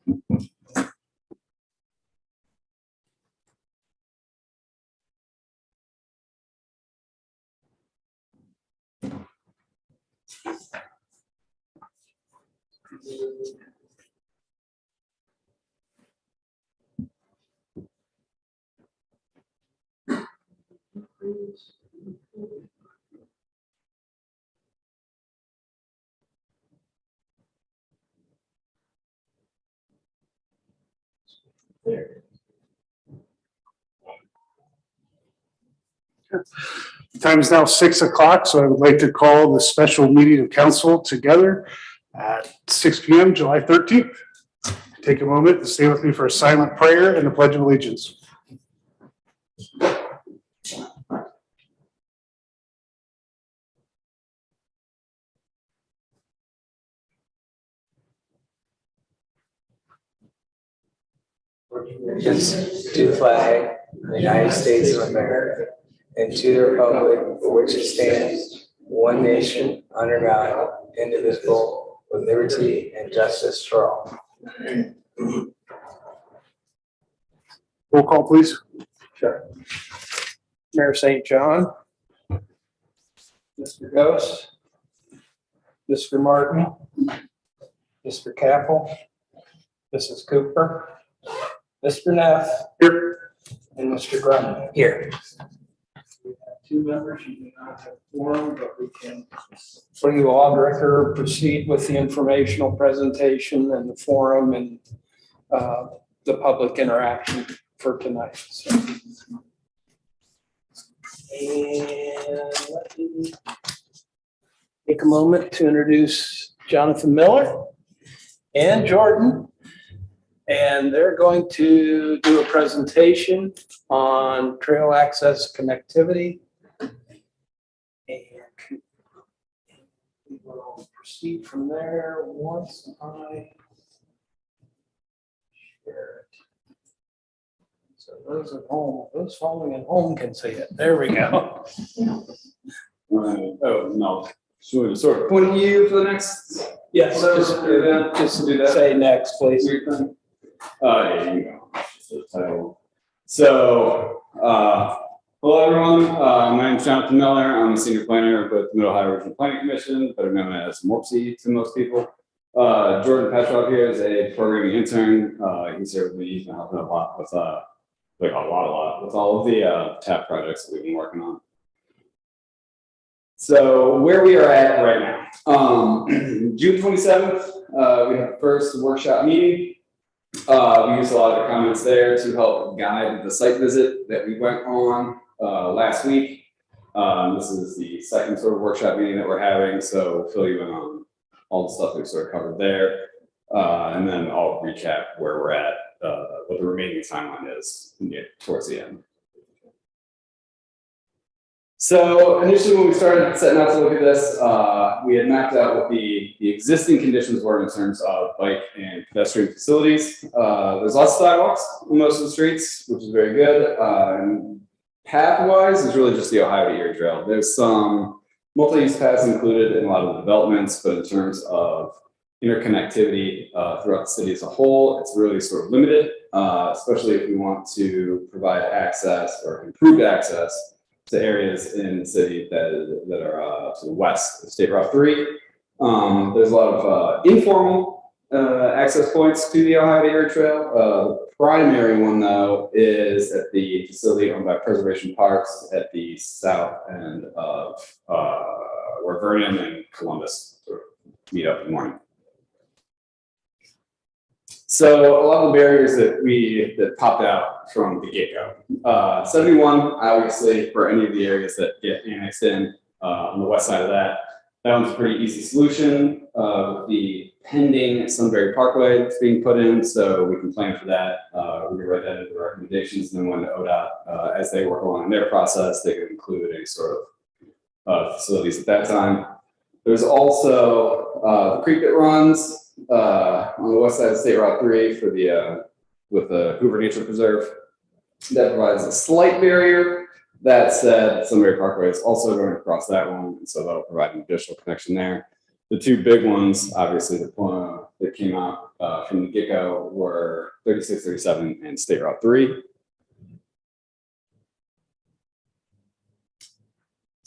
The time is now 6 o'clock, so I would like to call the special meeting of council together at 6 p.m. July 13th. Take a moment to stay with me for a silent prayer and the Pledge of Allegiance. Allegiance to the flag of the United States of America and to the republic for which it stands, one nation, under God, indivisible, with liberty and justice for all. Roll call, please. Sure. Mayor St. John, Mr. Ghost, Mr. Martin, Mr. Capel, Mrs. Cooper, Mr. Neff, Here. and Mr. Grumman. Here. We have 2 members, you do not have a quorum, but we can, for you, Auditor, proceed with the informational presentation and the forum and the public interaction for tonight. So. And let me take a moment to introduce Jonathan Miller and Jordan. And they're going to do a presentation on trail access connectivity. And we will proceed from there once I share it. So those at home, those following at home can see it. There we go. Oh, no. Sort of point you for the next. Yes, just do that. say next, please. Yeah, you go. Just the title. So, hello everyone. My name is Jonathan Miller. I'm a senior planner with the Middle Ohio Regional Planning Commission, better known as MORPC to most people. Jordan Petrov here is a programming intern. He's here with me. He's been helping a lot with with all of the TAP projects that we've been working on. So where we are at right now, June 27th, we had the first workshop meeting. We used a lot of the comments there to help guide the site visit that we went on last week. This is the second sort of workshop meeting that we're having, so we'll fill you in on all the stuff we've sort of covered there. And then I'll recap where we're at, what the remaining timeline is towards the end. So initially when we started setting out to look at this, we had mapped out what the existing conditions were in terms of bike and pedestrian facilities. There's lots of sidewalks in most of the streets, which is very good. And path-wise is really just the Ohio to Erie Trail. There's some multi-use paths included in a lot of the developments, but in terms of interconnectivity throughout the city as a whole, it's really sort of limited, especially if we want to provide access or improved access to areas in the city that are to the west of State Route 3. There's a lot of informal access points to the Ohio to Erie Trail. The primary one, though, is at the facility owned by Preservation Parks at the south end of where Vernon and Columbus sort of meet up in the morning. So a lot of the barriers that popped out from the get-go. 71, obviously, for any of the areas that get annexed in on the west side of that one's a pretty easy solution. The pending Sunbury Parkway that's being put in, so we can plan for that. We can write that into the recommendations, and then when ODOT, as they work along in their process, they can include any sort of facilities at that time. There's also the creek that runs on the west side of State Route 3 for with the Hoover Nature Preserve. That provides a slight barrier. That said, Sunbury Parkway is also going across that one, and so that'll provide an additional connection there. The two big ones, obviously, the that came out from the get-go were 36, 37, and State Route 3.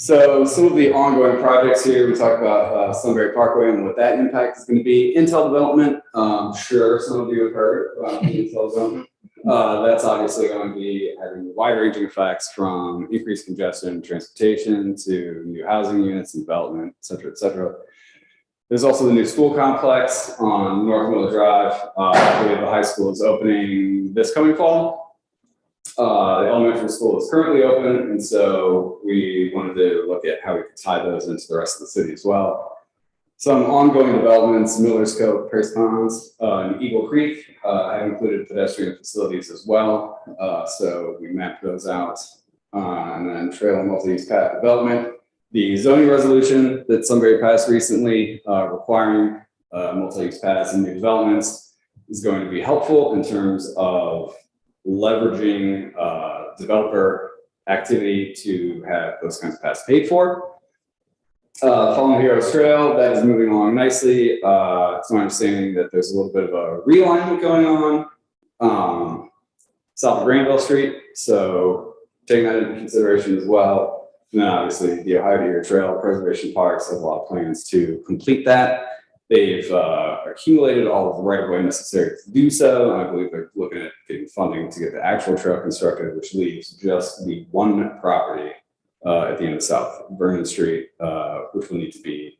So some of the ongoing projects here, we talked about Sunbury Parkway and what that impact is going to be. Intel development, I'm sure some of you have heard about Intel development. That's obviously going to be having wide-ranging effects from increased congestion in transportation to new housing units and development, et cetera, et cetera. There's also the new school complex on North Miller Drive. I believe the high school is opening this coming fall. The elementary school is currently open, and so we wanted to look at how we could tie those into the rest of the city as well. Some ongoing developments, Miller's Cove, Praise Ponds, and Eagle Creek have included pedestrian facilities as well. So we mapped those out. And then trail and multi-use path development. The zoning resolution that Sunbury passed recently requiring multi-use paths and new developments is going to be helpful in terms of leveraging developer activity to have those kinds of paths paid for. Fallen Heroes Trail, that is moving along nicely. It's my understanding that there's a little bit of a realignment going on south of Granville Street, so taking that into consideration as well. And then obviously the Ohio Deer Trail Preservation Parks have a lot of plans to complete that. They've accumulated all of the right-of-way necessary to do so. And I believe they're looking at getting funding to get the actual trail constructed, which leaves just the one property at the end of South Vernon Street, which will need to be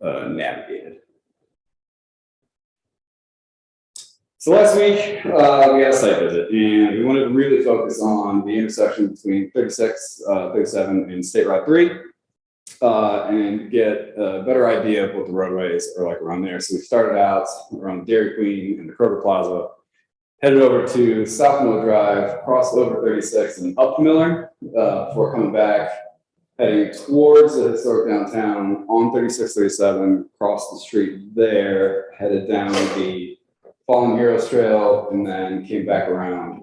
navigated. So last week, we had a site visit, and we wanted to really focus on the intersection between 36, 37, and State Route 3. And get a better idea of what the roadways are like around there. So we started out around Dairy Queen and the Kroger Plaza, headed over to South Miller Drive, crossed over 36 and up Miller before coming back, heading towards the historic downtown on 36, 37, crossed the street there, headed down the Fallen Heroes Trail, and then came back around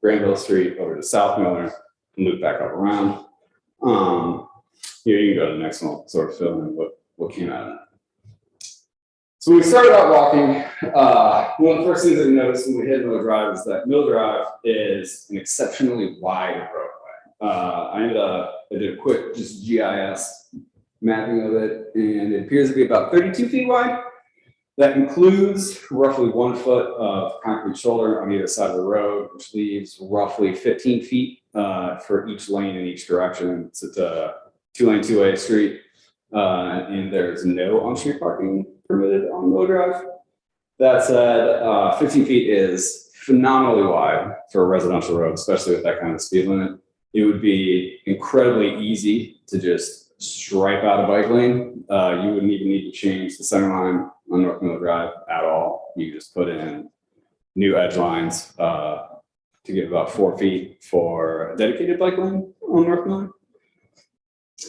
Granville Street over to South Miller and looped back up around. Here you can go to the next one, sort of fill in what came out of it. So we started out walking. One of the first things that we noticed when we hit Miller Drive is that Miller Drive is an exceptionally wide roadway. I did a quick just GIS mapping of it, and it appears to be about 32 feet wide. That includes roughly 1 foot of concrete shoulder on either side of the road, which leaves roughly 15 feet for each lane in each direction. It's a 2-lane, 2-way street, and there's no on-street parking permitted on Miller Drive. That said, 15 feet is phenomenally wide for a residential road, especially with that kind of speed limit. It would be incredibly easy to just stripe out a bike lane. You wouldn't even need to change the center line on North Miller Drive at all. You just put in new edge lines to give about 4 feet for a dedicated bike lane on North Miller.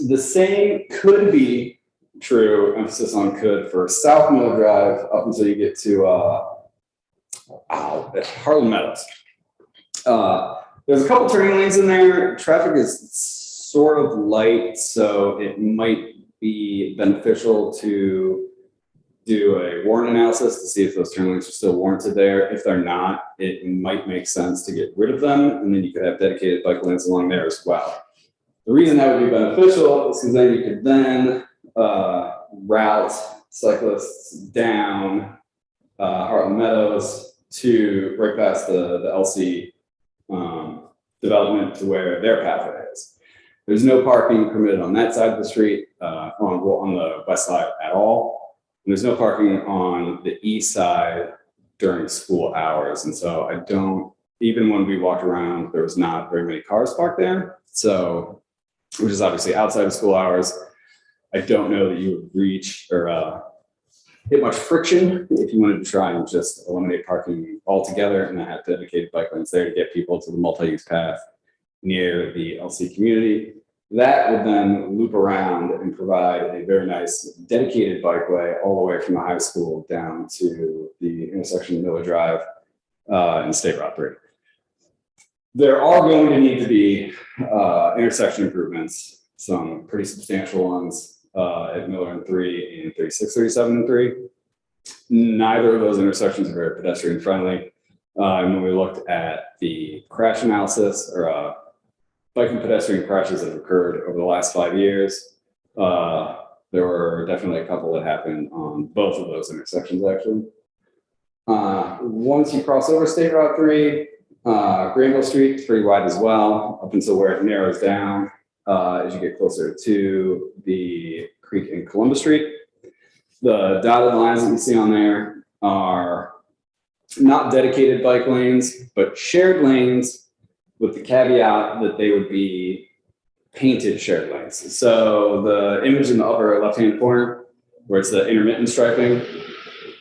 The same could be true, emphasis on could, for South Miller Drive up until you get to Harlem Meadows. There's a couple turning lanes in there. Traffic is sort of light, so it might be beneficial to do a warrant analysis to see if those turn lanes are still warranted there. If they're not, it might make sense to get rid of them, and then you could have dedicated bike lanes along there as well. The reason that would be beneficial is because then you could then route cyclists down Harlem Meadows to right past the LC development to where their pathway is. There's no parking permitted on that side of the street, on the west side at all. And there's no parking on the east side during school hours. And so even when we walked around, there was not very many cars parked there. So, which is obviously outside of school hours. I don't know that you would reach or hit much friction if you wanted to try and just eliminate parking altogether and then have dedicated bike lanes there to get people to the multi-use path near the LC community. That would then loop around and provide a very nice dedicated bikeway all the way from the high school down to the intersection of Miller Drive and State Route 3. There are going to need to be intersection improvements, some pretty substantial ones at Miller and 3 and 36, 37 and 3. Neither of those intersections are very pedestrian friendly. And when we looked at the crash analysis or bike and pedestrian crashes that have occurred over the last 5 years, there were definitely a couple that happened on both of those intersections, actually. Once you cross over State Route 3, Granville Street is pretty wide as well, up until where it narrows down as you get closer to the creek in Columbus Street. The dotted lines that you see on there are not dedicated bike lanes, but shared lanes with the caveat that they would be painted shared lanes. So the image in the upper left-hand corner, where it's the intermittent striping,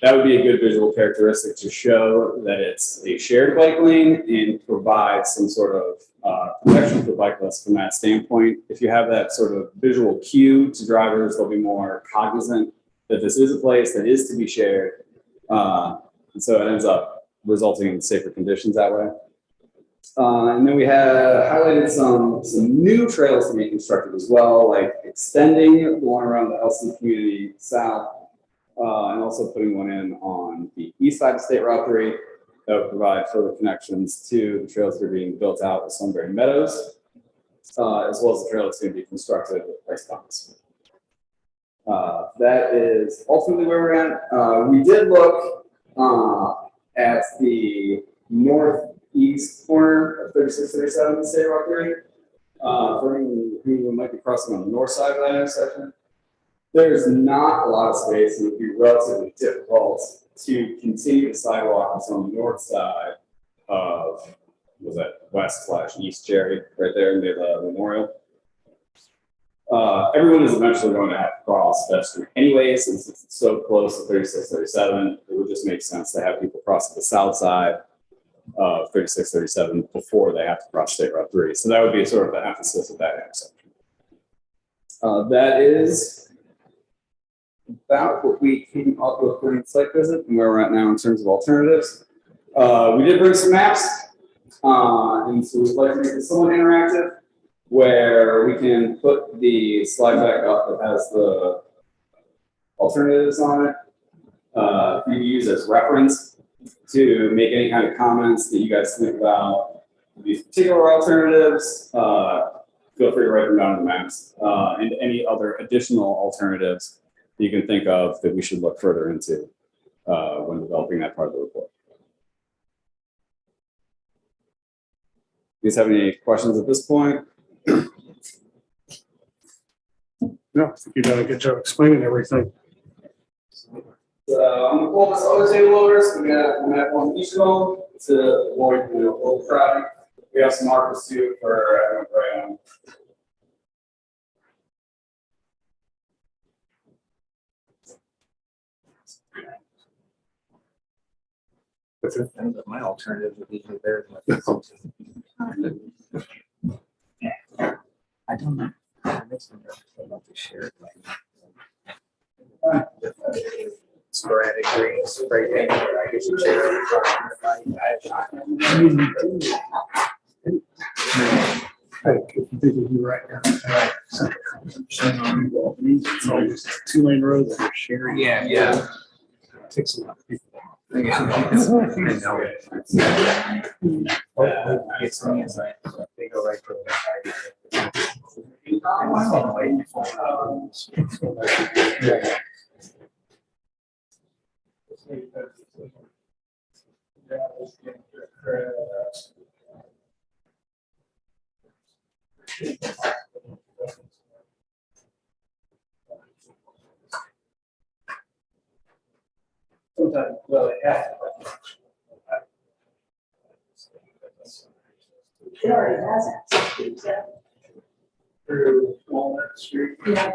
that would be a good visual characteristic to show that it's a shared bike lane and provide some sort of protection for bikelists from that standpoint. If you have that sort of visual cue to drivers, they'll be more cognizant that this is a place that is to be shared. And so it ends up resulting in safer conditions that way. And then we have highlighted some new trails to be constructed as well, like extending the one around the LC community south, and also putting one in on the east side of State Route 3 that would provide further connections to the trails that are being built out with Sunbury Meadows, as well as the trail that's going to be constructed with Price Thomas. That is ultimately where we're at. We did look at the northeast corner of 3637 State Route 3. For anyone who might be crossing on the north side of that intersection, there's not a lot of space, and it would be relatively difficult to continue the sidewalk that's on the north side of, was that west/east Cherry, right there near the memorial. Everyone is eventually going to have to cross that street anyway, since it's so close to 3637. It would just make sense to have people cross to the south side of 3637 before they have to cross State Route 3. So that would be sort of the emphasis of that intersection. That is about what we came up with during the site visit and where we're at now in terms of alternatives. We did bring some maps, and so we'd like to make it somewhat interactive, where we can put the slide back up that has the alternatives on it for you to use as reference to make any kind of comments that you guys think about these particular alternatives. Feel free to write them down in the maps, and any other additional alternatives that you can think of that we should look further into when developing that part of the report. You guys have any questions at this point? No, I think you done a good job explaining everything. I'm gonna pull this other table over, so we got a map on each of them to avoid the overcrowding. We have some markers too for everyone to write on. That's it. I know that my alternative would be better than I don't know. I makes me nervous about the shared lane. Sporadic green spray paint, or I guess you say. I think you're right now. It's always a 2-lane road that are sharing. Yeah. Takes a lot of people. I know it. It's me, it's like, they go right for the. Sometimes, well, it has to. It already has access. Through Walnut Street. Yeah,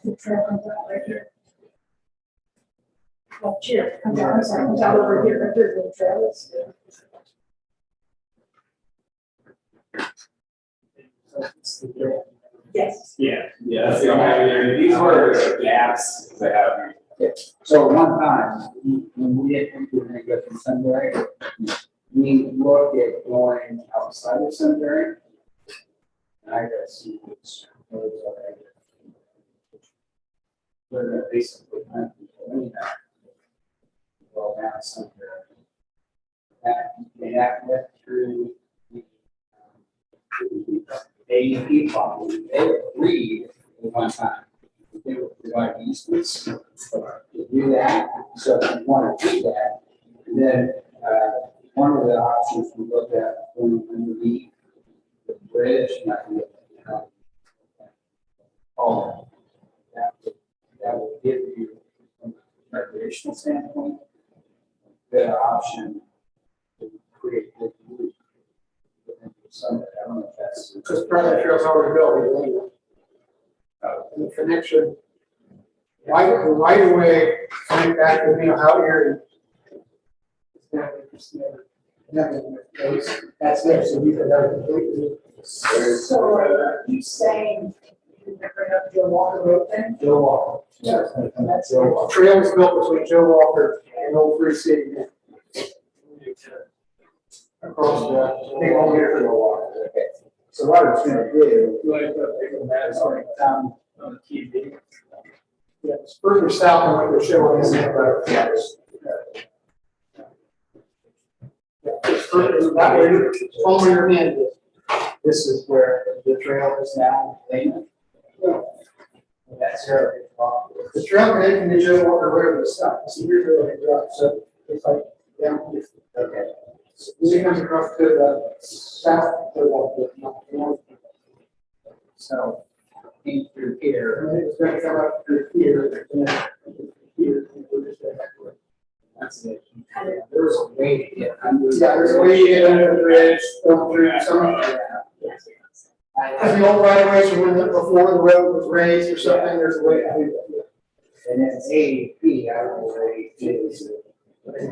it's comes out right here. Well, Jim, comes out, I'm sorry, comes out over here, right there, the trails. Yes. Yeah, that's the only. These were gaps they have. So one time, when we had into an exit from Sunbury, we looked at going outside of Sunbury. And I got see what's. But basically, center. That went through the AEP property. They agreed at one time. They would provide easements to do that. So if you want to do that, and then one of the options we looked at going underneath the bridge, all that will give you, from a recreational standpoint, better option to create good use within the summit. I don't know if that's. Because part of the trail's already built. And the connection, the right away, coming back to, out here. That's there, so you can have it completely. So are you saying you can bring up Joe Walker Road then? Joe Walker. Yeah. And that's Joe Walker. Trail was built between Joe Walker and Old Free City. Across the big old here for Joe Walker. Okay. So what it's gonna do, that's already down on TV. Yeah, it's further south than what they're showing us in the that way, follow your hand. This is where the trail is now laying. That's her. The trail connecting to Joe Walker Road is stuck. See, here's where it drops. So it's like down here. Okay. So it comes across to the south, to the north. So came through here. And it's going to come up through here. And then here. And we're just going to have to. That's it. There's a way to get under. Yeah, there's a way you get under the bridge, over through some. If you don't right away, so when before the road was raised or something, there's a way to do that. And it's AEP, I don't know what AEP is.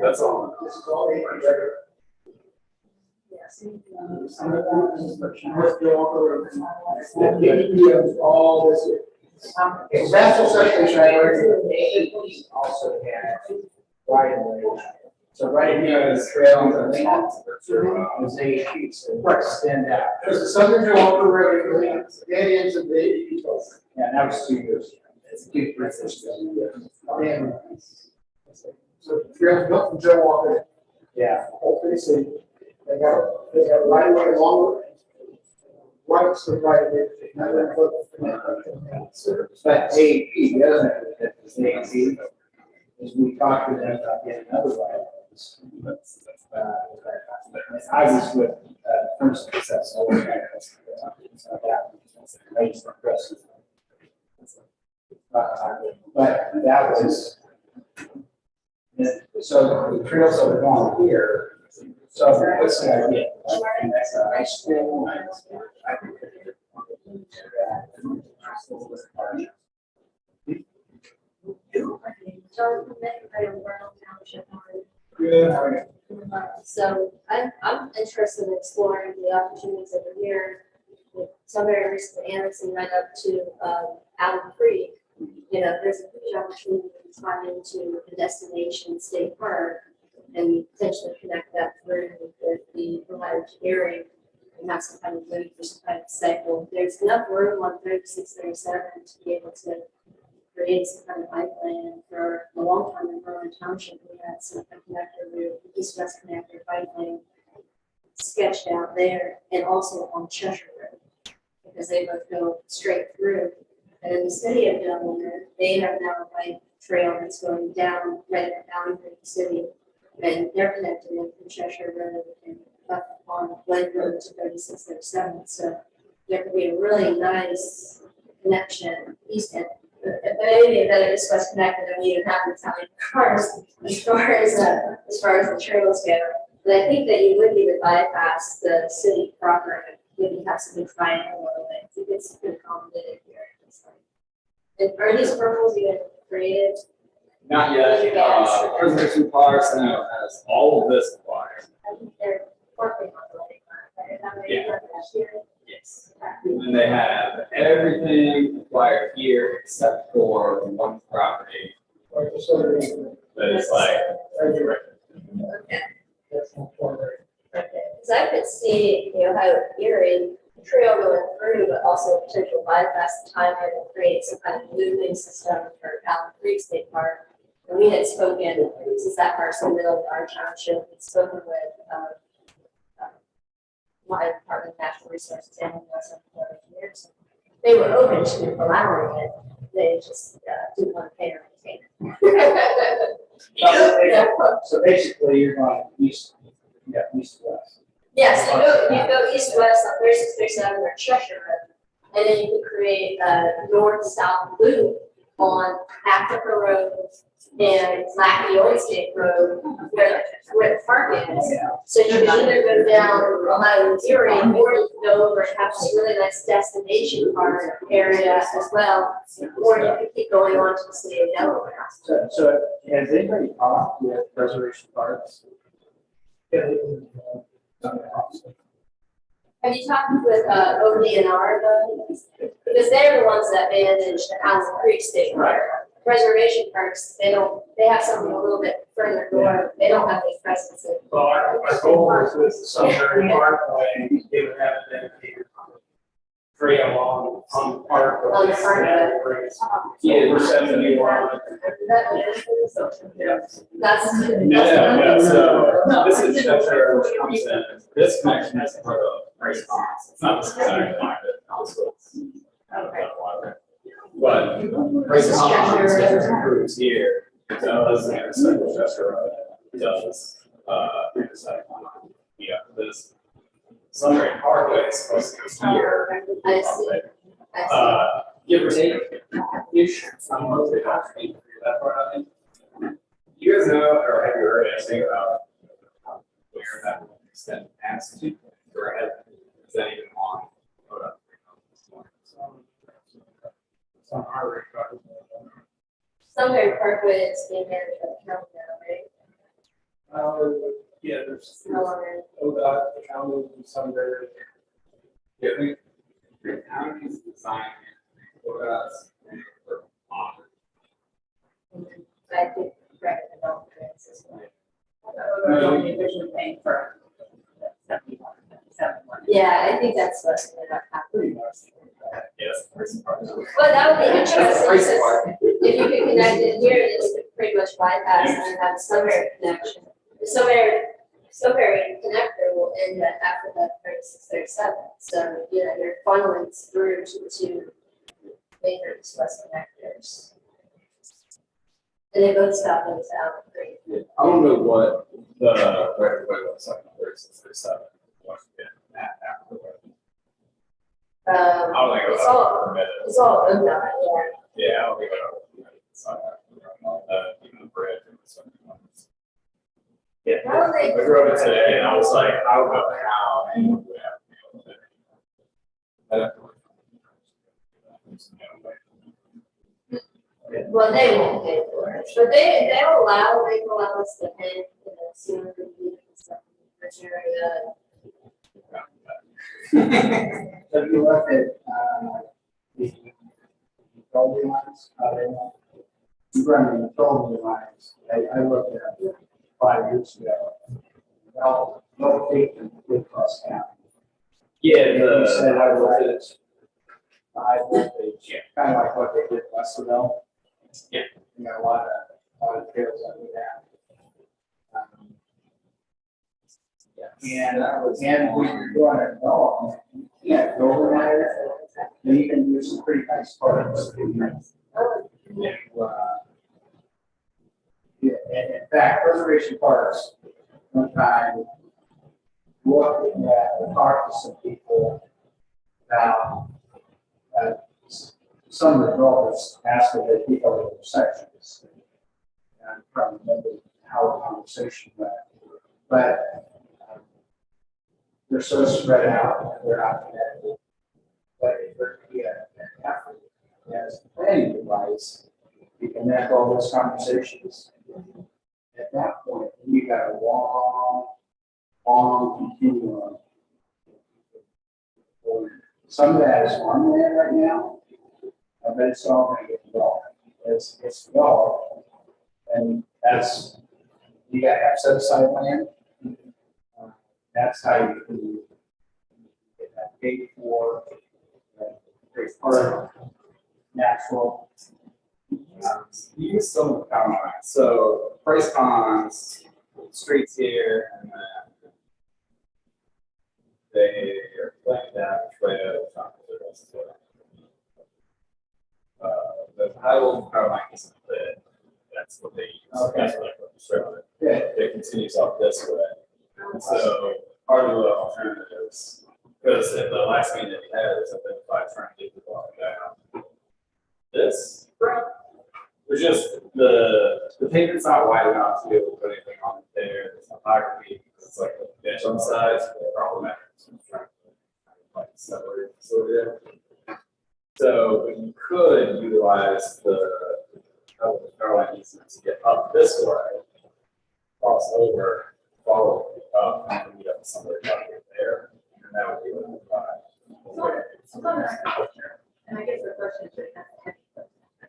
That's all. This is all AEP. Yes. North Joe Walker Road. The AEP owns all this. So that's the section right AEP also had right away. So right here is trail on the left. Is AEP, so extend out. There's the Southern Joe Walker Road, the ends of the AEP. Yeah, that was 2 years ago. It's 2 years And so the trail's built from Joe Walker. Yeah. Old Free City. They got right away along right to the right of it. But AEP doesn't have it, it's AEP. As we talked to them about getting another right. I was with First Success. But that was, so the trails that are going here, so what's the idea? And that's a high school. So I'm interested in exploring the opportunities that are here. Somebody recently annexing right up to Allen Creek. There's a huge opportunity to tie into the destination state park and potentially connect that through with the provided area and have some kind of loop for some kind of cycle. There's enough room on 36, 37 to be able to create some kind of pipeline. For a long time in Berlin Township, we had some kind of connector route, east-west connector pipeline sketched out there, and also on Cheshire Road, because they both go straight through. And in the city of Delaware, they have now a bike trail that's going down right down through the city, and they're connected in from Cheshire Road and up on Glen Road to 36, 37. So there could be a really nice connection east end. If any that is what's connected, then we even have the time cars as far as the trails go. But I think that you would need to bypass the city proper and maybe have something triangle a little bit. I think it's pretty complicated here. And are these purples even created? Not yet. Preservation Parks now has all of this acquired. I think they're working on the lighting plan, right? How many Yeah. are last year? Yes. And they have everything acquired here except for one property Or just so that is like. Okay. that's not corner. Okay, because I could see, how Erie trail going through, but also potential bypass the timeline and create some kind of looping system for Allen Creek State Park. And we had spoken since that park's in the middle of our township, we've spoken with, my Department of Natural Resources and Western Florida engineers. They were open to allowing it, they just, didn't want to pay or maintain it. So basically, you're going east, yeah, east west. Yes, you go east-west on 3637 or Cheshire Road, and then you can create a north-south loop on Africa Road and Lackey Old State Road, where the park is. So you can either go down Ohio Erie, or you can go over and have this really nice destination park area as well, or you can keep going on to the state of Delaware. So has anybody talked with Preservation Parks? Have you talked with ODNR though? Because they're the ones that manage the Allen Creek State Park. Preservation Parks, they have something a little bit further north, they don't have any presence in. Well, our goal is with Sunbury Parkway, they would have a dedicated trail on the parkway. On the parkway. Yeah, we're 71. That's. Yeah, so this is Cheshire, this connection is part of Grace Ponds. It's not the exact line that also. Okay. But Grace Ponds improves here, it does intersect with Cheshire Road, it does, intersect on, this Sunbury Parkway is supposed to go here. I see. Give or take, ish, I'm mostly not trying to figure that part out. You guys know, or have you heard anything about where that will extend past to, or is that even on? On our radar. Sunbury Parkway is being managed by the county now, right? Yeah, there's No longer. ODOT, the county, and Sunbury. Yeah, I think the county's design for us for on. I think right development system. Yeah, I think that's what's going to happen. Yes. Well, that would be interesting, because if you could connect it here, then you could pretty much bypass and have a Sunbury connection. The Sunbury connector will end at Africa 3637, so, you're funneling through to the two major east-west connectors. And they both stop in Allen Creek. I don't know what the right of way looks like on 3637. What should be that after. I don't think it was It's all, permitted. it's all ODOT, yeah. Yeah, I don't think it was permitted. It's not even the bridge or something. Yeah, How do they- I drove it today and I was like, I don't know how anyone would have to deal with it. I'd have to look. Well, they won't pay for it, but they can allow us to pay, sooner than we do stuff in this area. So if you look at, the utility lines, you run the utility lines, I looked at it 5 years ago. Well, no take them with us now. Yeah, You said high voltage. High voltage, kind of like what they did in Westerville. Yeah. You got a lot of trails that we have. And when you're doing a development, you can't go over there. And you can do some pretty nice parts. Yeah, and in fact, Preservation Parks, one time, looked at, talked to some people about, some of the developers asked if they keep other sections. And I'm trying to remember how the conversation went. But they're so spread out, they're not connected. But if there could be an effort as a planning device, you connect all those conversations. At that point, you got a long continuum. Some of that is on land right now, but it's all going to get developed. It's developed, and that's, you got to have set aside land. That's how you can get that paid for, great part, natural. Use some of the power lines. So price ponds, streets here, and then they are planning that trail the rest of it. The high voltage power line isn't lit. That's what they use. Okay. That's what they're showing it. Yeah. It continues up this way. So part of the alternatives, because at the last meeting that we had was identified trying to get the block down. This, there's just the pavement's not wide enough to be able to put anything on it there. There's topography, it's like a bench on the sides, problematic. So I'm trying to like separate the facility there. So you could utilize the power line easement to get up this way, cross over, follow up, and meet up somewhere down there, and that would be what And I guess the question is,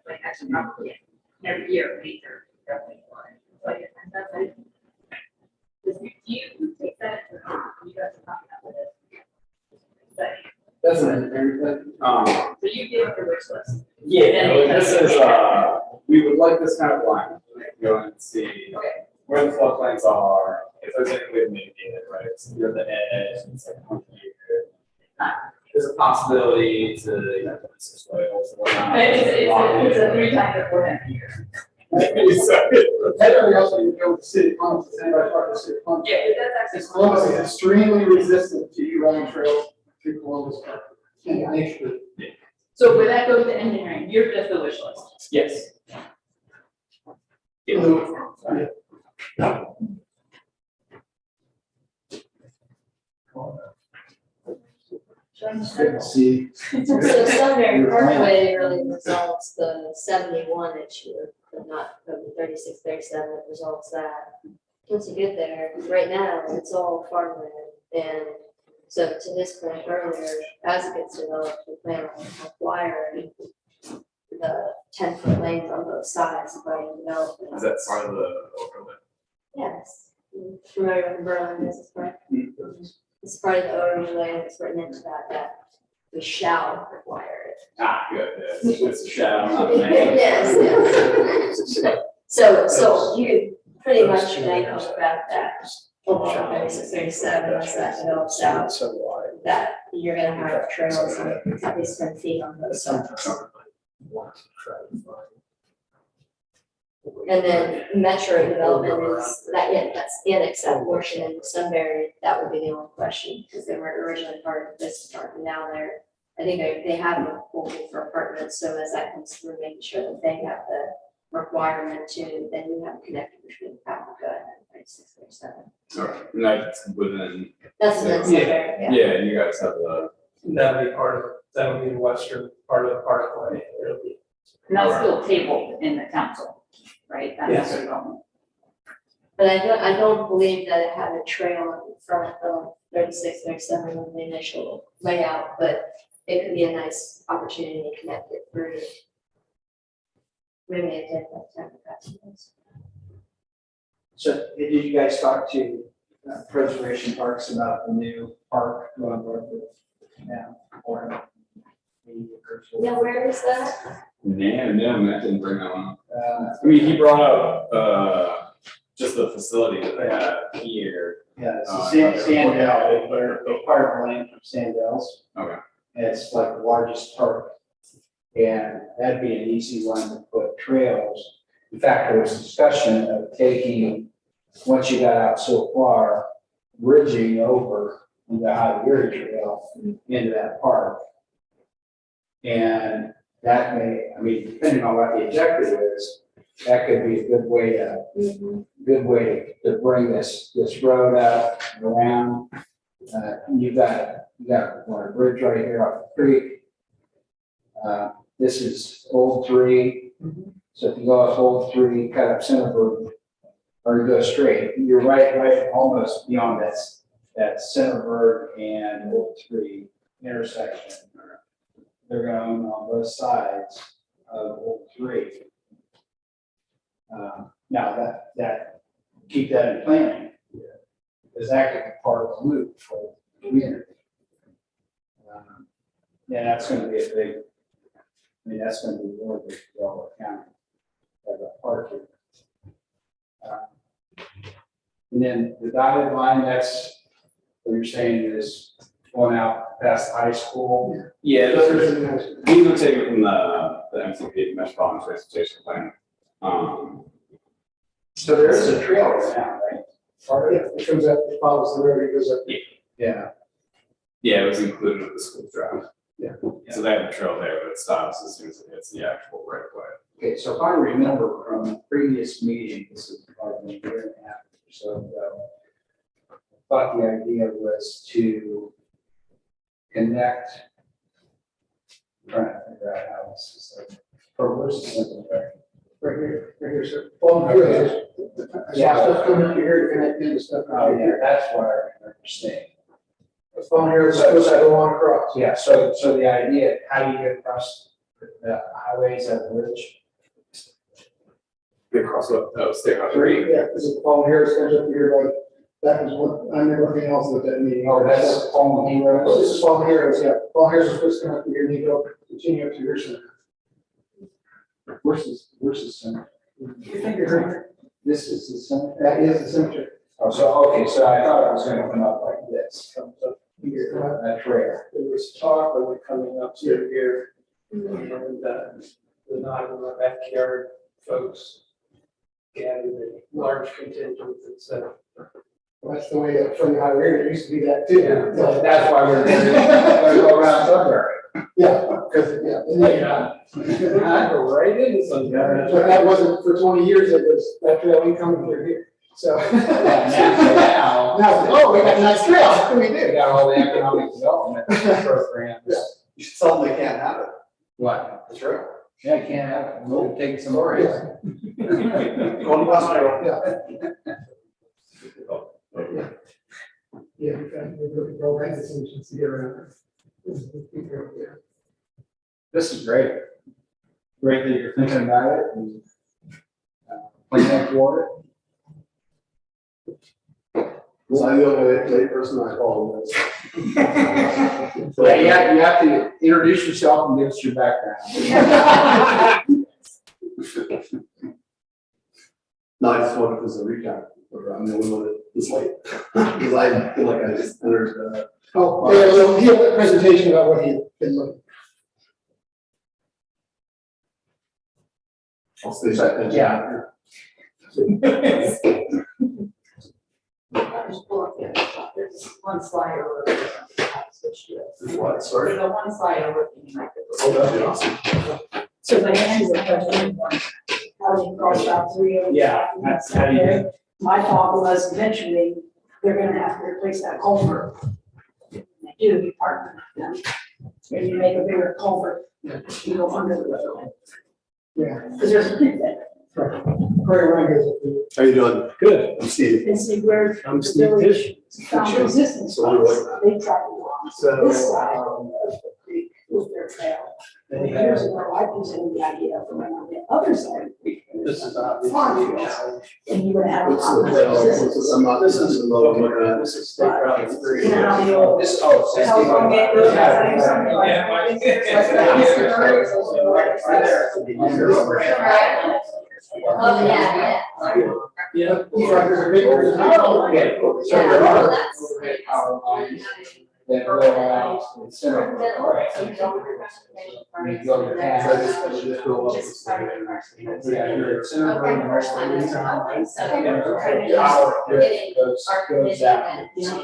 like, actually, probably every year, major, definitely one. Like, and that's like, do you take that, or you guys are talking about it? But, That's everything. so you give your wish list. Yeah, this is, we would like this kind of line, go and see where the floodplains are, if there's any way to mitigate it, right? So you're the edge, it's like, there's a possibility to, you know, soils and whatnot. It's a 3 times or 4 times a year. Everything else you go with city funds, does anybody talk to city funds? Yeah, that's It's actually. Columbus is extremely resistant to you running trails through Columbus Park. And actually, So when that goes to engineering, you're just the wish list. Yes. See. So Sunbury Parkway really resolves the 71 issue, but not the 36, 37 that resolves that. Once you get there, right now, it's all farmland, and so to this point earlier, as it gets developed, we plan on acquiring the 10-foot lanes on both sides by development. Is that part of the overlay? Yes, familiar with Berlin, this is correct. It's part of the overlay, it's written into that we shall require it. Ah, good, yeah, it's a shadow, not a man. Yes. So you pretty much make up about that. Over 36, 37, once that develops out, that you're gonna have trails on at least 10 feet on both sides. And then metro development is that, yeah, that's annexed that portion in Sunbury, that would be the only question, because they weren't originally part of this part, and now they're, I think they have a proposal for apartments, so as that comes through, making sure that they have the requirement to, then you have a connection between Paprika and 36, 37. Alright, and that's within, That's in Sunbury, yeah. yeah, and you guys have the, That would be part of, that would be the western part of the parkway. It'll be. And that's still tabled in the council, right? That's Yes. what we're going. But I don't believe that it had a trail in front of 36, 37 in the initial layout, but it could be a nice opportunity to connect it through. Maybe it did that time of customers. So did you guys talk to Preservation Parks about the new park going north of now? Or Now, where is that? no, Matt didn't bring that one up. Uh, I mean, he brought up, just the facility that they have here. Yeah, it's Sandell, they're part of land from Sandell's. Okay. It's like the largest park. And that'd be an easy one to put trails. In fact, there was discussion of taking, once you got out so far, bridging over the Highway Erie Trail into that park. And that may, I mean, depending on what the objective is, that could be a good way to bring this road up and around. You got a bridge right here off the creek. This is Old 3. So if you go up Old 3, cut up Centerburg, or you go straight, you're right almost beyond that Centerburg and Old 3 intersection. They're going on both sides of Old 3. Now that keep that in planning, because that could be part of the loop for the community. Yeah, that's going to be a big. I mean, that's going to be really big for Delaware County. That park here. And then the dotted line, that's what you're saying is going out past high school. Yeah, we would take it from the MCP, Metropolitan Transportation Plan. So there is a trail now, right? Or it comes up, it follows the road, it goes up. Yeah. Yeah, it was included with the school drive. Yeah. So they have a trail there, but it stops as soon as it hits the actual right of way. Okay, so if I remember from a previous meeting, this is probably a year and a half or so ago, I thought the idea was to connect. I'm trying to figure out how this is like, or where's the cemetery? Right here, sir. Well, here it is. Yeah. Stuff coming up here to connect into stuff. Oh, yeah, that's what I remember saying. The phone here is supposed to go on across. Yeah, so the idea, how do you get across the highways at the ridge? They cross up, State Route 3. Yeah, because the phone here comes up here, like, that was what, I remember everything else with that meeting. Oh, that's Palm Heroes. Oh, this is phone here, yeah, phone here is supposed to come up here, and you go, continue up to your center. Where's the center? You think you're right? This is the center? That is the cemetery. Oh, so, okay, so I thought it was gonna come up like this, Comes up here. that trail. There was talk of it coming up through here, and the Not in My Backyard folks gathered a large contingent that said, Well, that's the way from the highway, it used to be that too. Yeah, that's why we're gonna go around Sudbury. Yeah, because, yeah. and then- I go right in some. But that wasn't for 20 years, it was that trail ain't coming through here, so. Now, Now, oh, we got a nice trail, we we do. got all the economic development programs. You should tell them they can't have it. What? That's right. Yeah, I can't have it, we'll take some more. Yeah. On the bus trail. Yeah. Yeah, we got, we're all kinds of solutions to get around. This is great. Great that you're thinking about it and planning for Was I the only lay person I called? it. Yeah, you have to introduce yourself and give us your background. No, I just wanted this a recap, or I'm the only one that was late, because I feel like I just entered, Oh, yeah, well, he had a presentation about what he'd been looking. I'll stay back. Yeah. There's one slide over. What, sorry? The one slide over. Oh, that'd be awesome. So the answer to question one, how do you cross out 3 over? Yeah, that's how you do it. My thought was eventually they're gonna have to replace that culvert. They do, you partner with them. And you make a bigger culvert, you go under the road. Yeah. Because there's a big there. Corey Ryan How you doing? Good. I'm Steve. And see where I'm the Steve village Tisch. found resistance So what do you was, they traveled along this side of the creek with their trail. And years ago, I presented the idea of going on the other side of the creek. This is Farm fields. And you're gonna have a What's lot the, of resistance. I'm not, this is the low I'm looking at. This is State Route 3. You know how the old This, oh, telephone gate goes, Yeah. something like Yeah. that. It's like that. Oh, yeah, Yeah. There's a big. Oh, okay. So yeah. there are That's- power lines that go out in center. You go to town. Just go up the side. Yeah, you're at center road and rest of the town. Okay, so And we're trying to power get goes our goes commission out. and, you know,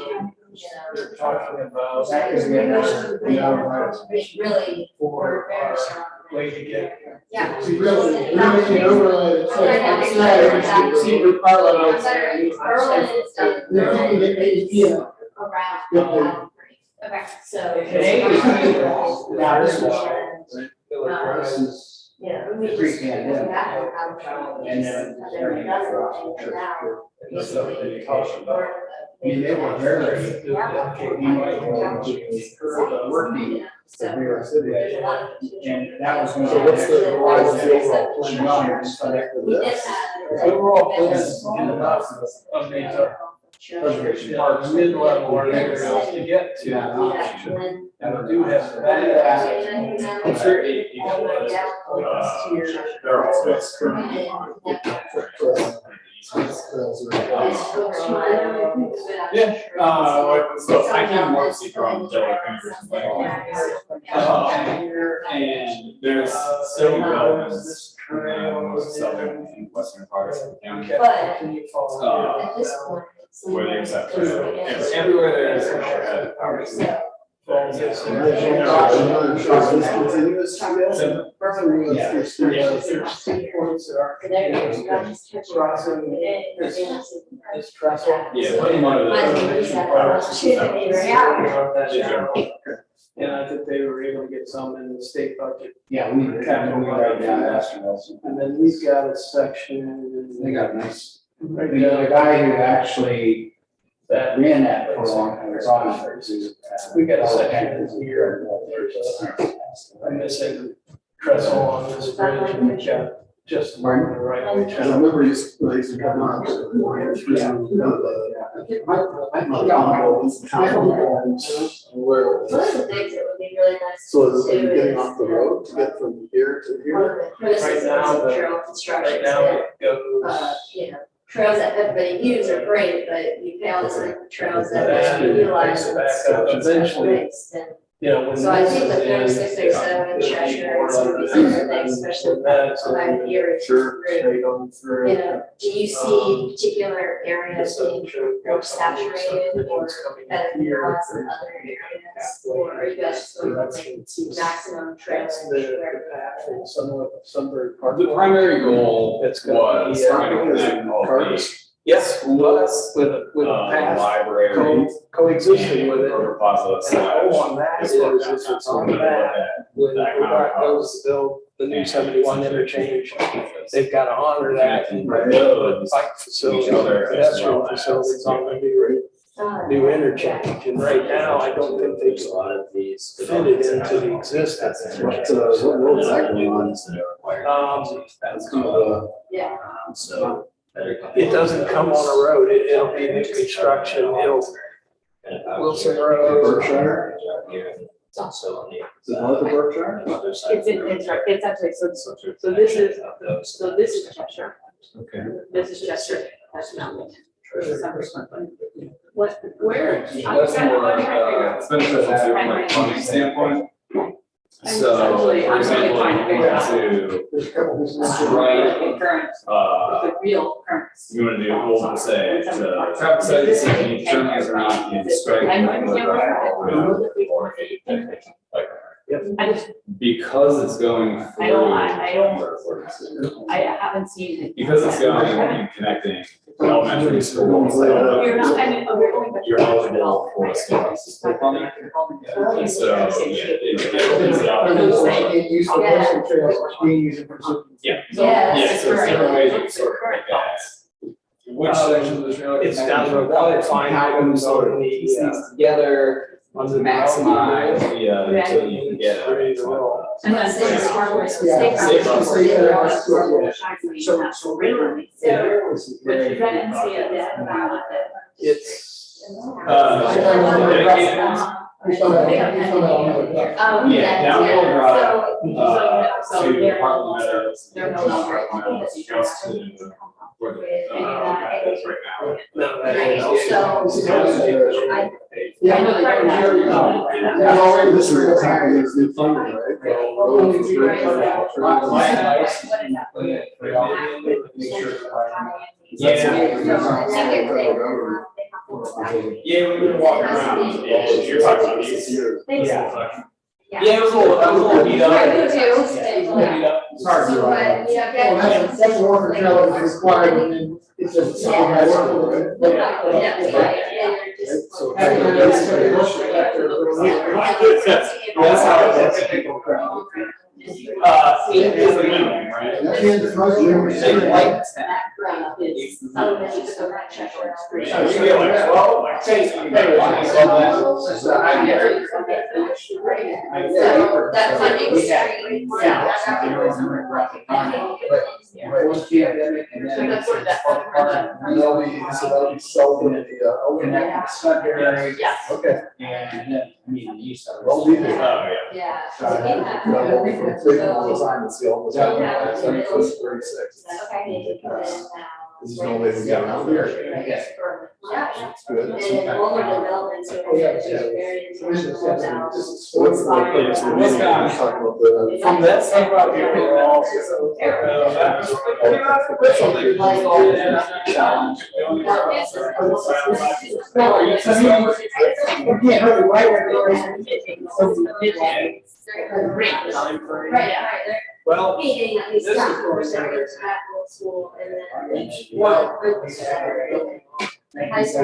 We're talking about That is the answer. really, for we're very our strong. way to get. Yeah. See, really, making an overlay, it's like, secret power lines. Berlin is done. And if you can get AEP, Around. Okay, so. Now, this was, This is. Yeah. Pre-pandemic. And then- I mean, they were very, working So. New York City, and that was going to. So what's the- why is the overall plan? We did have. Overall, plans in the process of these are preservation parks, mid-level or else to get to. And we do have that. I'm sure you They're all. Yeah, so I came mostly from Delaware and there's still developments in southern and western parts of the county. But at this point. it's Where they accept, Everywhere there is a power. So, There's 2 points that are crossing this trestle. Yeah, one of And I think they were able to get some in the state budget. Yeah, we capital right now. And then we've got a section. They got nice. Right The now, guy who actually that ran that for a long time was on. we got a section here. I'm missing trestle on this bridge, and we've got just the right way I channel. remember you used to come on. Where, one of the things that would be really nice so to is do it getting is, off the road to get from here to one here? of the criticisms of trail construction Right is now, that, it goes. you know, trails that everybody uses are great, but you fail to the trails that That are utilized. takes it back up eventually. And When so I think this the is 3607 in, Cheshire is gonna be something that, especially that's time of year is Sure, through. straight on through. You know, do you see particular areas being more saturated or better utilized than other areas? Or are you guys just going to maximum trail? That's the path in Sunbury Park. The primary goal It's gonna was be, trying to connect all the cars. Yes, schools, with a path library, coexisting with it. or plaza And the goal on that is if it's on that, when ODOT goes to build the new 71 interchange, they've got to honor that and put bike facilities, pedestrian facilities on the new interchange. And right now, I don't think they've fitted into the existing. What road is that going on? Yeah. So. It doesn't come on a road, it'll be new construction, Wilson Road. Berkshire? It's also on the. Is it north of Berkshire? It's actually, so this is Cheshire. Okay. This is Chester, that's Mountain. What, where? That's more, it's beneficial from a funding standpoint. So, for example, to There's a couple of Right. Current, uh, the real currents. you wanna do, we'll say, the traffic study, see if any turns are not in strike. I understand where Or a like, I just, because it's going through. I haven't seen it. Because it's going and connecting elementary schools. You're not, I mean, we're going. You're eligible for a school system funding. And so, yeah, it's the opportunity. Use the Western trails, we use it for. Yeah. Yeah, Yeah, that's so it's correct. different ways of sort of like that. Which section of the trail? It's down the road, they'll find items on Piece the, these together to maximize The, until you can get it. And then State there's hardware, state state hardware. hardware. So really, so, but you didn't see it yet about it. it's. Dedicated. Yeah, downhill drive, So to they're, Parkland Meadows. they're no longer. Just to where the, that is right now. No, Right, so, I know that Yeah, already this is what's happening, is new funding, right? Yeah, we were walking around, yeah, you're talking about these. Yeah, it was a little beat up. I do too. It's hard to ride. Yeah, That's more for travel that's required, and then it's just something that's. So. That's how it is. It is the minimum, right? That's the end of most of them. You get like 12, like 10, you get like That funding stream. That'll be sold in the, Secondary. Yeah. okay. And then, I mean, I'm used to. Well, we do. Oh, yeah. Yeah. Design the seal. Yeah. 36. Okay. This is the only way to get around here. Yeah. It's good. And then all the developments are very intentional about. What's the? From that side out here. Right. Well, Meeting at least this is half where of the we're- school and then one group is high school. Are these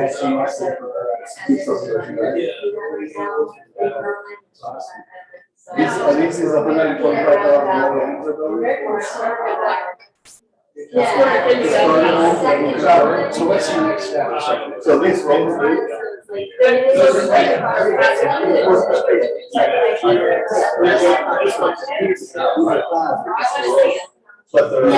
So what's your next step? So these roads, but they're.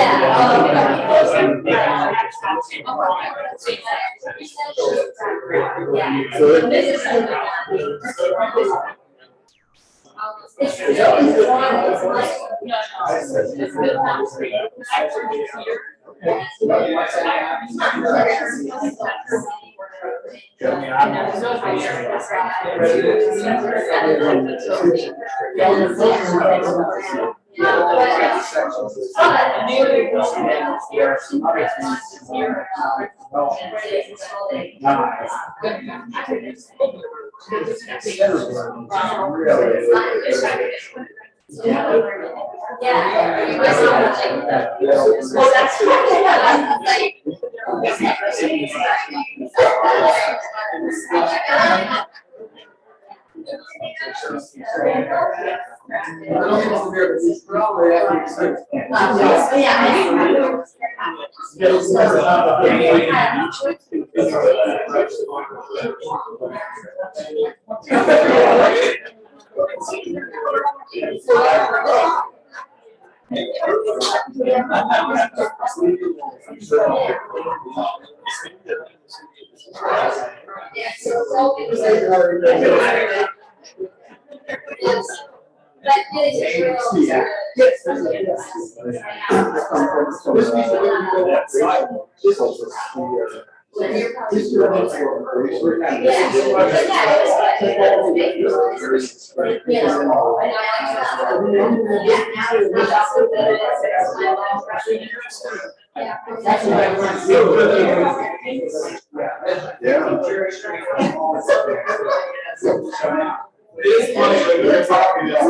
It's funny, when we were talking, it's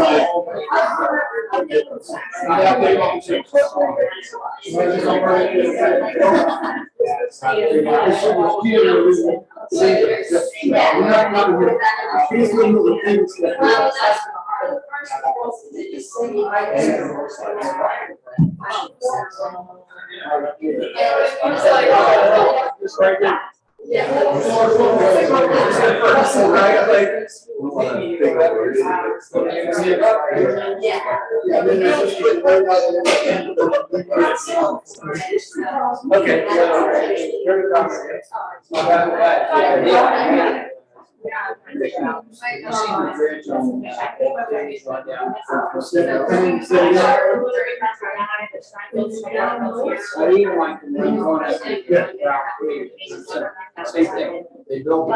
Same thing. They build.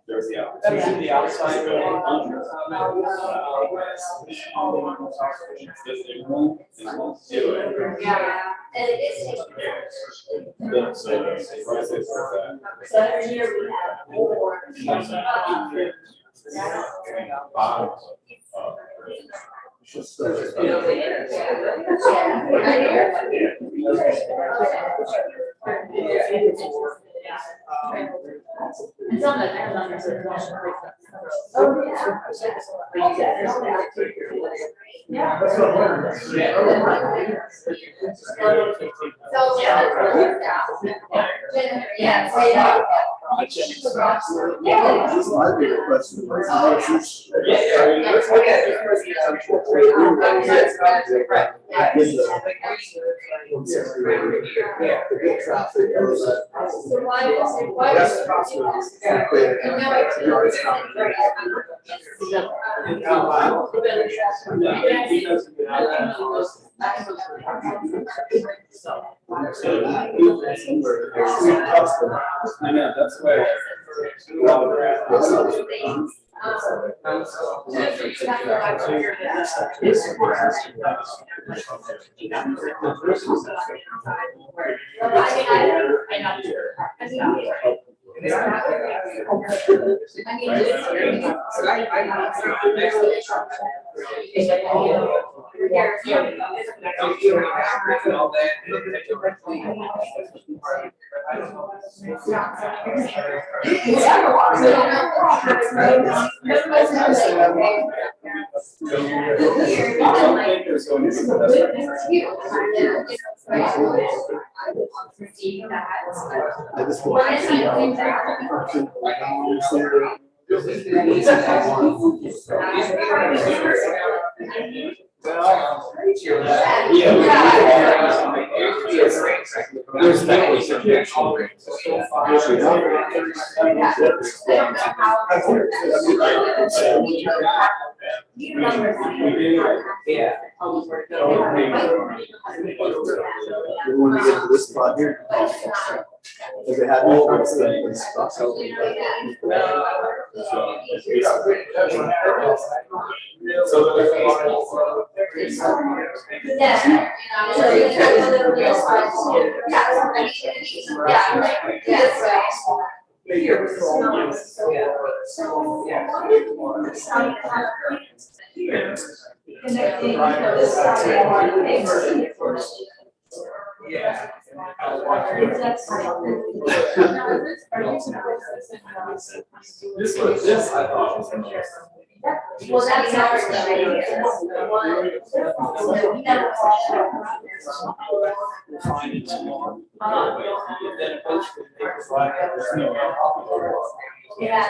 There's the opportunity. The outside. Yeah, and it is taking. So every year we have more. And some of it, I don't Yeah. That's what I'm learning. So, yeah, so, yeah. This is my favorite question. I know, that's why. I just want There's definitely some. Yeah. when we get to this spot here. Does it have all of the spots? This I thought was interesting. Well, that's our Find it small. Then eventually they provide us, Yeah.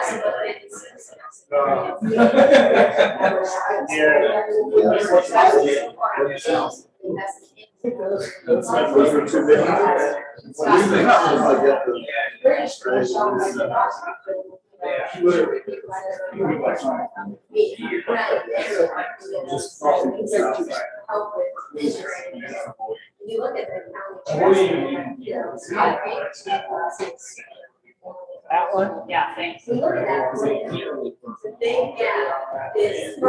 You look at the county. That one? Yeah, thanks. We look at that. The big gap is.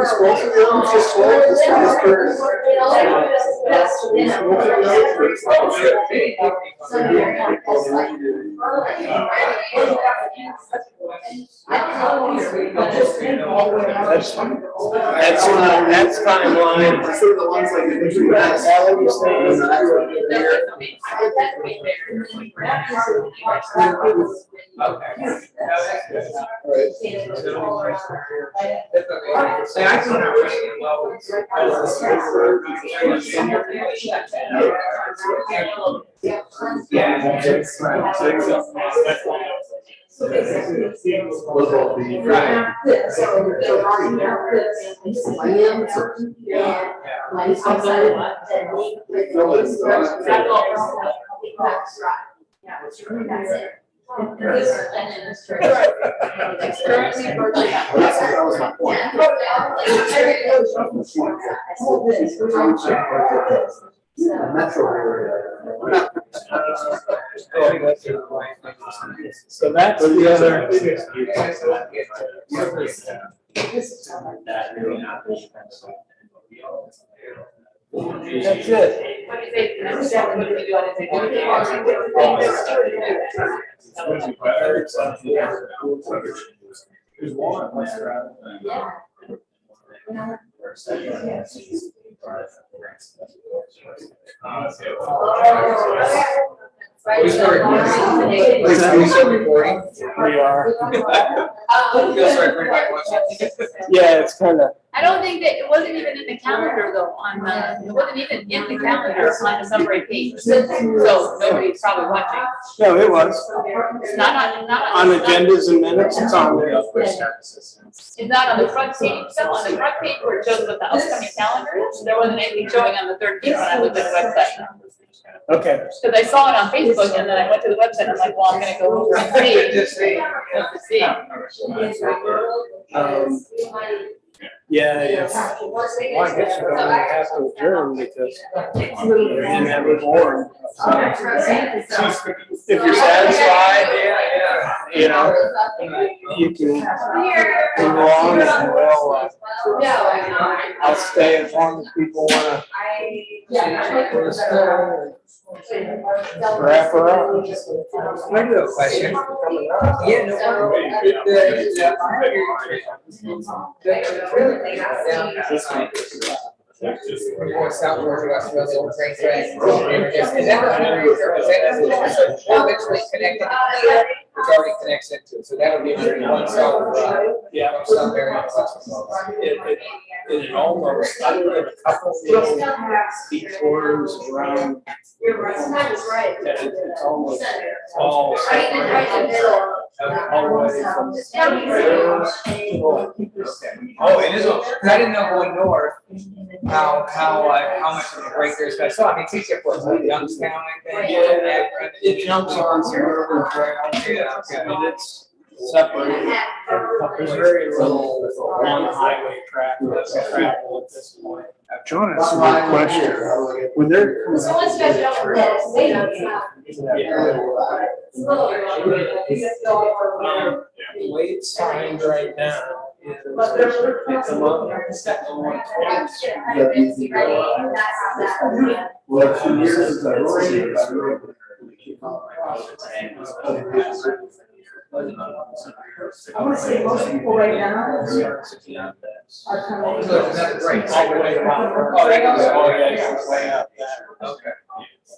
That's timeline. Sort of the ones like. What about the? Right. That was my point. The metro area. So that's the other. That's it. What do you say, next step, what do we do? I think we do. We start recording. We start recording. We are. Feel sorry for anybody watching. Yeah, it's kind of. I don't think that, it wasn't even in the calendar though, on the, it wasn't even in the calendar on the summary page. So nobody's probably watching. No, it was. It's not on, On agendas and minutes, it's on there. It's not on the front page, so on the front page where it shows what the upcoming calendar is, there wasn't anything showing on the 13th when I looked at the website. Okay. Because I saw it on Facebook and then I went to the website, and I'm like, well, I'm gonna go over and see. Just to see. Yeah, yeah. Well, I guess we're gonna have to adjourn because we're in that report. If you're satisfied, you know, you can go on and we'll, I'll stay as long as people wanna wrap her up. I do have a question. Yeah, no, we're going southward, we're going to the old train track. Is that eventually connected to here? It's already connects into it, so that'll be one south. Yeah. Some area. It almost, I did a couple little detours around. Right. It's almost all Right in the middle. all the way from. Oh, it is, I didn't know going north, how much of a break there's, I saw, I mean, teach it for Youngstown, I think. It jumps on some urban trails. Yeah, okay. And it's separated. There's very little on-highway traffic travel at this point. John asked a good question. When they're coming So let's stretch it out for this. Wait, no, it's not. Wait signs right now. It's a month. Well, 2 years since I wrote it, I want to say most people right now are coming. So it's another break. All the way around. Oh, that goes all the way up there. Okay.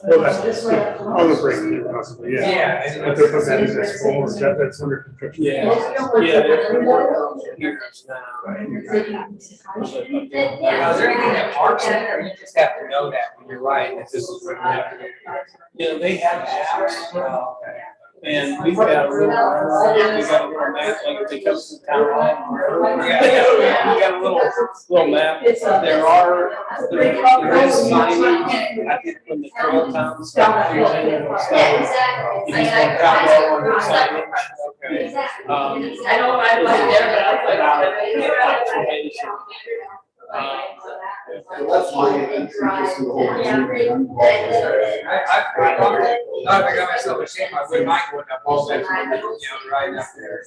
well, that's on the break, possibly, yeah. Yeah. But they're putting that as forward, that's under construction. Yeah, yeah. They're years now. Now, is there anything that marks it, or you just have to know that when you're riding, that this is what you have to do? You know, they have apps. And we've got a little map, like if they come to town hall. We got a little map. There is signage, I think when the trail town stuff comes in, it'll say, if you want to travel on the signage. Okay. I know I was there, but I was like. that's my entry just to the whole thing. I got myself a shame, I wouldn't mind going up all that, riding up there.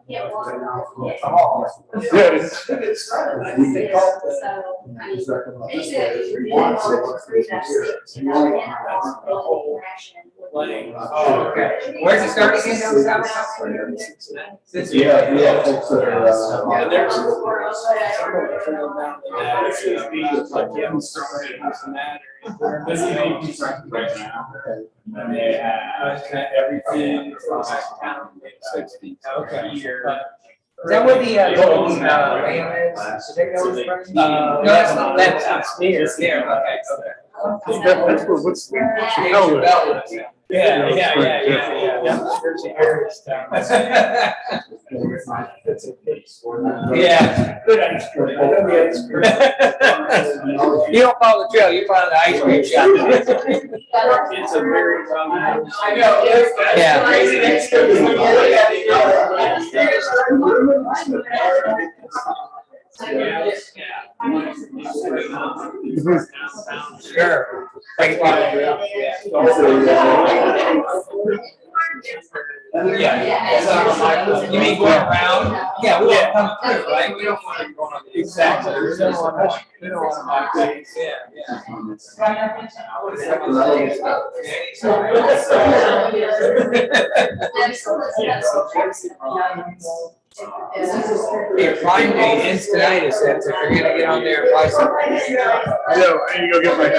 Yeah, it's Oh, okay. Where's it starting again down south? Yeah, yeah, folks that are, And there's some trail down the net, it should be like Youngstown and that area. This is right now. And they have everything from town in 60. Okay. Here. Is that where the, Golden, Ram is? Is that where it's from? No, that's not, that's near, it's near, okay, that's where, what's the hell is it? Yeah. There's the areas down. Yeah. Good ice cream. You don't follow the trail, you follow the ice cream shop. It's a very long. I know, yeah. Crazy next Sure. Like, Yeah. You mean going around? Yeah, we want to come through, right? We don't want to go on. Exactly. We don't want to migrate. Yeah. Hey, flying maintenance tonight is that if you're gonna get on there and buy something. No, I need to go get my.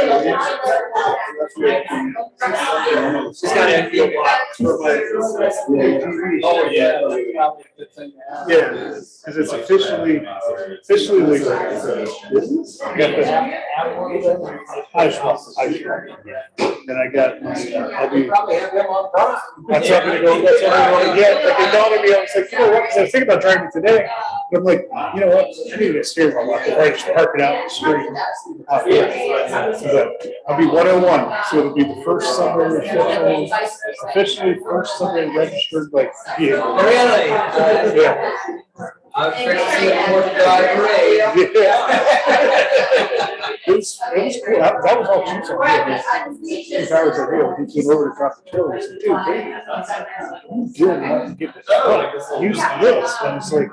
Just gotta be. Oh, yeah. Probably a good thing to have. Yeah, because it's officially legal. Got the- And I got my, I'll be, Probably have them on Prime. that's what I'm gonna go, that's what I'm gonna get. Like, it dawned on me, I was like, you know what, 'cause I was thinking about driving today. And I'm like, you know what, I need to get a steering wheel. I just park it out the street. Out here. So I'll be 101, so it'll be the first Sunday officially first Sunday registered like vehicle. Really? Yeah. I'm expecting to see a 4th of July parade. It was cool. That was all Chiefs on. 2 hours ago, he came over to drop the trailer. He said, dude, what are you doing? How to get this truck? Use this. And it's like,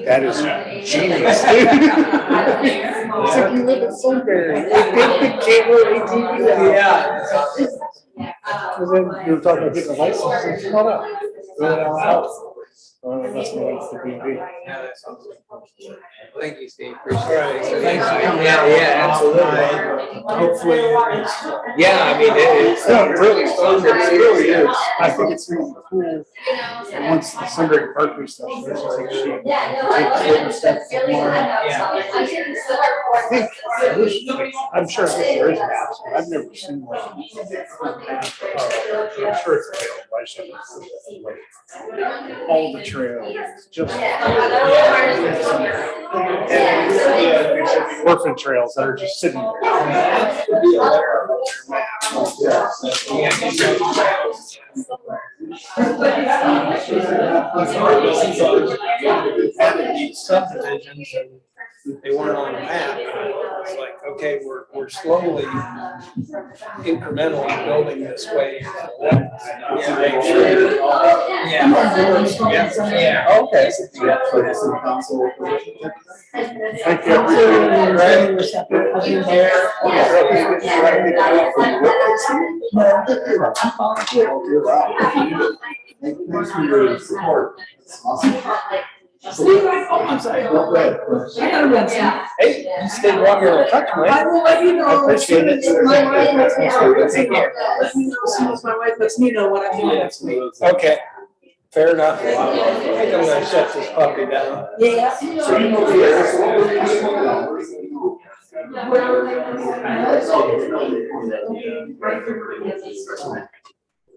that is genius, dude. It's like you live in Sunbury. Take the camera, ATV. Yeah. And then you were talking about getting a license. I said, come on up. Go down the house. That's my wife, the BB. Yeah, that's awesome. Thank you, Steve. Appreciate it. Thanks for coming Yeah, out. yeah, absolutely. Hopefully it's. Yeah, I mean, it's. No, it really is. I think it's really cool. And once the Sunbury Parkway stuff, there's just like shit. I'm sure there is maps, but I've never seen one. I'm sure it's available. I should all the trails, just orphan trails that are just sitting Subdivisions and they weren't on the map. It's like, okay, we're slowly, incrementally building this way. Yeah, okay. Thank your support. Awesome. I'm sorry. Hey, you stayed longer than touch, right? I will let you know. I appreciate it. As soon as my wife lets me know. Take care. Let me know as soon as my wife lets me know what I'm doing next week. Okay, fair enough. I think I'm gonna shut this puppy down. Yeah. So you know,